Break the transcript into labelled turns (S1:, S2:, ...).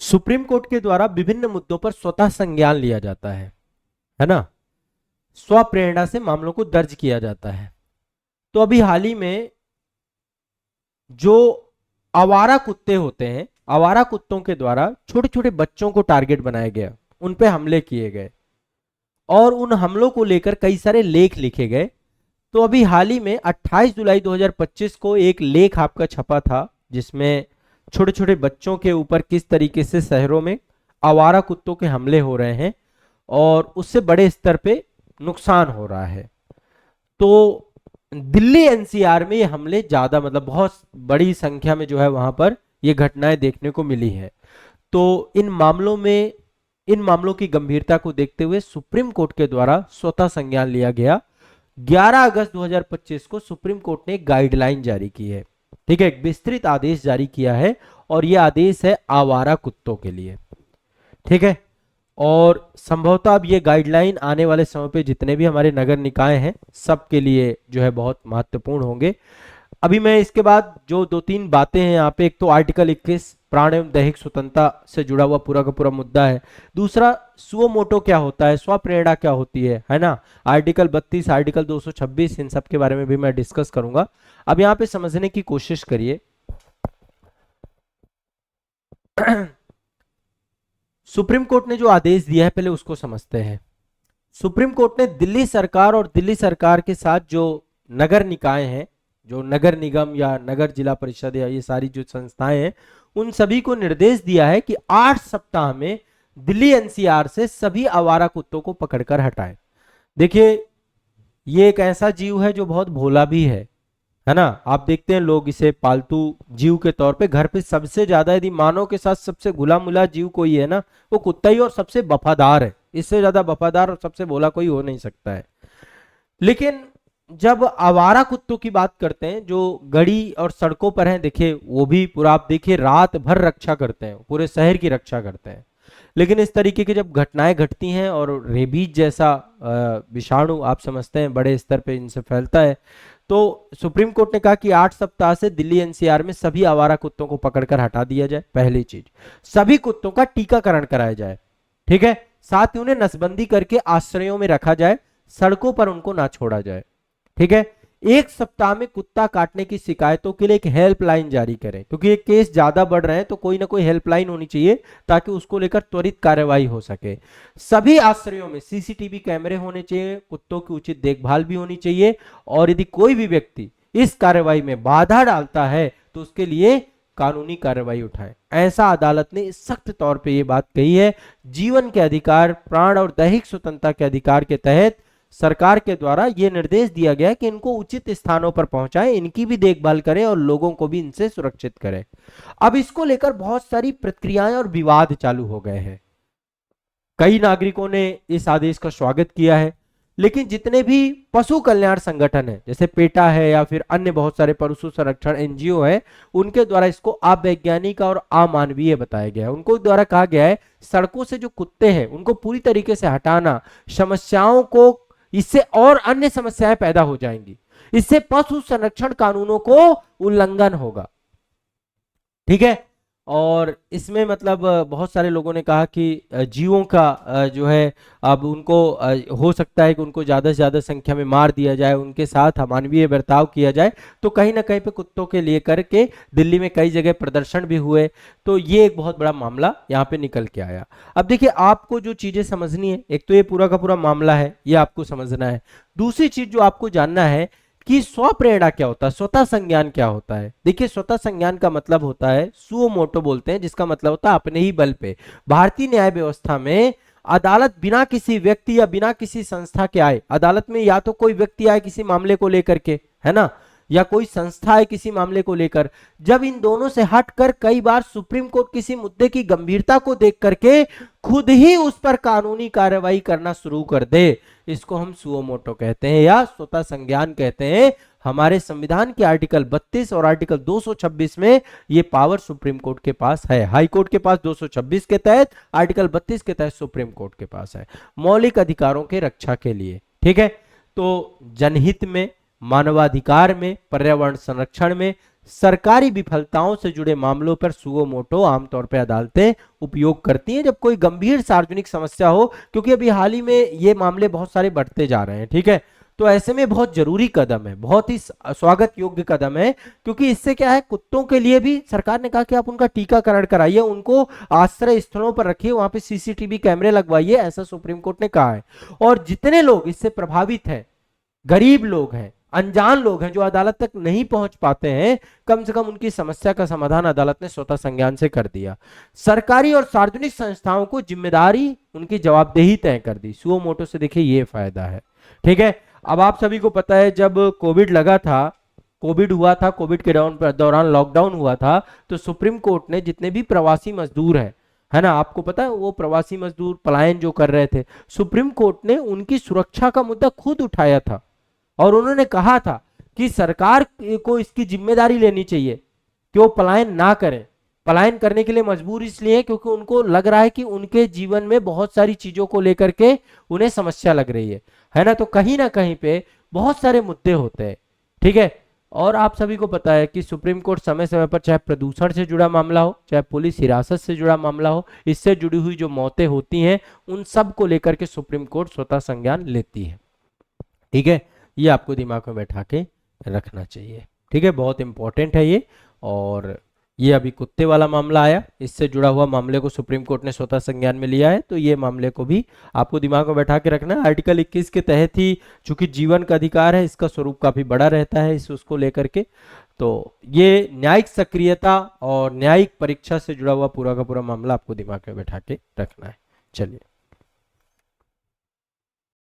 S1: Supreme court के द्वारा विभिन्न मुद्दों पर स्वतः संज्ञान लिया जाता है ना, स्वप्रेरणा से मामलों को दर्ज किया जाता है। तो अभी हाल ही में जो आवारा कुत्ते होते हैं, आवारा कुत्तों के द्वारा छोटे छोटे बच्चों को टारगेट बनाया गया, उन पे हमले किए गए और उन हमलों को लेकर कई सारे लेख लिखे गए। तो अभी हाल ही में 28 जुलाई 2025 को एक लेख आपका छपा था, जिसमें छोटे छोटे बच्चों के ऊपर किस तरीके से शहरों में आवारा कुत्तों के हमले हो रहे हैं और उससे बड़े स्तर पे नुकसान हो रहा है। तो दिल्ली एनसीआर में ये हमले ज्यादा, मतलब बहुत बड़ी संख्या में जो है वहां पर ये घटनाएं देखने को मिली है। तो इन मामलों की गंभीरता को देखते हुए सुप्रीम कोर्ट के द्वारा स्वतः संज्ञान लिया गया। 11 अगस्त 2025 को सुप्रीम कोर्ट ने एक गाइडलाइन जारी की है, ठीक है, एक विस्तृत आदेश जारी किया है और यह आदेश है आवारा कुत्तों के लिए, ठीक है। और संभवतः अब ये गाइडलाइन आने वाले समय पे जितने भी हमारे नगर निकाय हैं सबके लिए जो है बहुत महत्वपूर्ण होंगे। अभी मैं इसके बाद जो दो तीन बातें हैं यहाँ पे, एक तो आर्टिकल 21 प्राण एवं दैहिक स्वतंत्रता से जुड़ा हुआ पूरा का पूरा मुद्दा है। दूसरा सुओ मोटो क्या होता है, स्वप्रेरणा क्या होती है ना, आर्टिकल 32, आर्टिकल 226, इन सब के बारे में भी मैं डिस्कस करूंगा। अब यहाँ पे समझने की कोशिश करिए। सुप्रीम कोर्ट ने जो आदेश दिया है पहले उसको समझते हैं। सुप्रीम कोर्ट ने दिल्ली सरकार और दिल्ली सरकार के साथ जो नगर निकाय हैं, जो नगर निगम या नगर जिला परिषद या ये सारी जो संस्थाएं हैं, उन सभी को निर्देश दिया है कि 8 सप्ताह में दिल्ली एनसीआर से सभी आवारा कुत्तों को पकड़कर हटाएं। देखिए, ये एक ऐसा जीव है जो बहुत भोला भी है ना। आप देखते हैं लोग इसे पालतू जीव के तौर पे घर पे सबसे ज्यादा, यदि मानव के साथ सबसे घुला मिला जीव कोई है ना, वो कुत्ता ही, और सबसे वफादार है। इससे ज्यादा वफादार और सबसे भोला कोई हो नहीं सकता है। लेकिन जब आवारा कुत्तों की बात करते हैं जो गली और सड़कों पर हैं, देखिए वो भी पूरा, आप देखिए रात भर रक्षा करते हैं, पूरे शहर की रक्षा करते हैं। लेकिन इस तरीके की जब घटनाएं घटती हैं और रेबीज जैसा विषाणु आप समझते हैं बड़े स्तर पे इनसे फैलता है, तो सुप्रीम कोर्ट ने कहा कि 8 सप्ताह से दिल्ली एनसीआर में सभी आवारा कुत्तों को पकड़कर हटा दिया जाए। पहली चीज, सभी कुत्तों का टीकाकरण कराया जाए, ठीक है। साथ ही उन्हें नसबंदी करके आश्रयों में रखा जाए, सड़कों पर उनको ना छोड़ा जाए, ठीक है। 1 सप्ताह में कुत्ता काटने की शिकायतों के लिए एक हेल्पलाइन जारी करें, क्योंकि ये केस ज्यादा बढ़ रहे हैं तो कोई ना कोई हेल्पलाइन होनी चाहिए ताकि उसको लेकर त्वरित कार्रवाई हो सके। सभी आश्रयों में सीसीटीवी कैमरे होने चाहिए, कुत्तों की उचित देखभाल भी होनी चाहिए और यदि कोई भी व्यक्ति इस कार्रवाई में बाधा डालता है तो उसके लिए कानूनी कार्रवाई उठाए। ऐसा अदालत ने सख्त तौर पे ये बात कही है। जीवन के अधिकार, प्राण और दैहिक स्वतंत्रता के अधिकार के तहत सरकार के द्वारा यह निर्देश दिया गया कि इनको उचित स्थानों पर पहुंचाएं, इनकी भी देखभाल करें और लोगों को भी इनसे सुरक्षित करें। अब इसको लेकर बहुत सारी प्रक्रियाएं और विवाद चालू हो गए हैं। कई नागरिकों ने इस आदेश का स्वागत किया है, लेकिन जितने भी पशु कल्याण संगठन है, जैसे पेटा है या फिर अन्य बहुत सारे पशु संरक्षण एनजीओ है, उनके द्वारा इसको अवैज्ञानिक और अमानवीय बताया गया है। उनको द्वारा कहा गया है सड़कों से जो कुत्ते हैं उनको पूरी तरीके से हटाना समस्याओं को, इससे और अन्य समस्याएं पैदा हो जाएंगी, इससे पशु संरक्षण कानूनों को उल्लंघन होगा, ठीक है। और इसमें मतलब बहुत सारे लोगों ने कहा कि जीवों का जो है अब उनको हो सकता है कि उनको ज्यादा से ज्यादा संख्या में मार दिया जाए, उनके साथ अमानवीय बर्ताव किया जाए। तो कहीं ना कहीं पे कुत्तों के लिए करके दिल्ली में कई जगह प्रदर्शन भी हुए, तो ये एक बहुत बड़ा मामला यहाँ पे निकल के आया। अब देखिए, आपको जो चीजें समझनी है, एक तो ये पूरा का पूरा मामला है, ये आपको समझना है। दूसरी चीज जो आपको जानना है कि स्वप्रेरणा क्या होता है, स्वतः संज्ञान क्या होता है। देखिए, स्वतः संज्ञान का मतलब होता है, सुओ मोटो बोलते हैं, जिसका मतलब होता है अपने ही बल पे। भारतीय न्याय व्यवस्था में अदालत बिना किसी व्यक्ति या बिना किसी संस्था के आए, अदालत में या तो कोई व्यक्ति आए किसी मामले को लेकर के, है ना, या कोई संस्था है किसी मामले को लेकर, जब इन दोनों से हटकर कई बार सुप्रीम कोर्ट किसी मुद्दे की गंभीरता को देख करके खुद ही उस पर कानूनी कार्रवाई करना शुरू कर दे, इसको हम सुओ मोटो कहते हैं या स्वतः संज्ञान कहते हैं। हमारे संविधान के आर्टिकल 32 और आर्टिकल 226 में ये पावर सुप्रीम कोर्ट के पास है। हाई कोर्ट के पास 226 के तहत, आर्टिकल 32 के तहत सुप्रीम कोर्ट के पास है, मौलिक अधिकारों के रक्षा के लिए, ठीक है। तो जनहित में, मानवाधिकार में, पर्यावरण संरक्षण में, सरकारी विफलताओं से जुड़े मामलों पर सुओ मोटो आमतौर पर अदालतें उपयोग करती हैं जब कोई गंभीर सार्वजनिक समस्या हो, क्योंकि अभी हाल ही में ये मामले बहुत सारे बढ़ते जा रहे हैं। ठीक है, तो ऐसे में बहुत जरूरी कदम है, बहुत ही स्वागत योग्य कदम है, क्योंकि इससे क्या है, कुत्तों के लिए भी सरकार ने कहा कि आप उनका टीकाकरण कराइए, उनको आश्रय स्थलों पर रखिए, वहां पे सीसीटीवी कैमरे लगवाइए, ऐसा सुप्रीम कोर्ट ने कहा है। और जितने लोग इससे प्रभावित हैं, गरीब लोग हैं, अनजान लोग हैं, जो अदालत तक नहीं पहुंच पाते हैं, कम से कम उनकी समस्या का समाधान अदालत ने स्वतः संज्ञान से कर दिया। सरकारी और सार्वजनिक संस्थाओं को जिम्मेदारी, उनकी जवाबदेही तय कर दी। सुओ मोटो से देखिए ये फायदा है। ठीक है, अब आप सभी को पता है जब कोविड लगा था, कोविड हुआ था, कोविड के दौरान लॉकडाउन हुआ था, तो सुप्रीम कोर्ट ने जितने भी प्रवासी मजदूर हैं, है ना, आपको पता है वो प्रवासी मजदूर पलायन जो कर रहे थे, सुप्रीम कोर्ट ने उनकी सुरक्षा का मुद्दा खुद उठाया था और उन्होंने कहा था कि सरकार को इसकी जिम्मेदारी लेनी चाहिए कि वो पलायन ना करें। पलायन करने के लिए मजबूर इसलिए क्योंकि उनको लग रहा है कि उनके जीवन में बहुत सारी चीजों को लेकर के उन्हें समस्या लग रही है ना, तो कहीं ना कहीं पे बहुत सारे मुद्दे होते हैं। ठीक है, और आप सभी को पता है कि सुप्रीम कोर्ट समय समय पर चाहे प्रदूषण से जुड़ा मामला हो, चाहे पुलिस हिरासत से जुड़ा मामला हो, इससे जुड़ी हुई जो मौतें होती हैं, उन सब को लेकर के सुप्रीम कोर्ट स्वतः संज्ञान लेती है। ठीक है, ये आपको दिमाग में बैठा के रखना चाहिए। ठीक है, बहुत इंपॉर्टेंट है ये। और ये अभी कुत्ते वाला मामला आया, इससे जुड़ा हुआ मामले को सुप्रीम कोर्ट ने स्वतः संज्ञान में लिया है, तो ये मामले को भी आपको दिमाग में बैठा के रखना है। आर्टिकल 21 के तहत ही चूंकि जीवन का अधिकार है, इसका स्वरूप काफी बड़ा रहता है इस उसको लेकर के, तो ये न्यायिक सक्रियता और न्यायिक परीक्षा से जुड़ा हुआ पूरा का पूरा मामला आपको दिमाग में बैठा के रखना है। चलिए।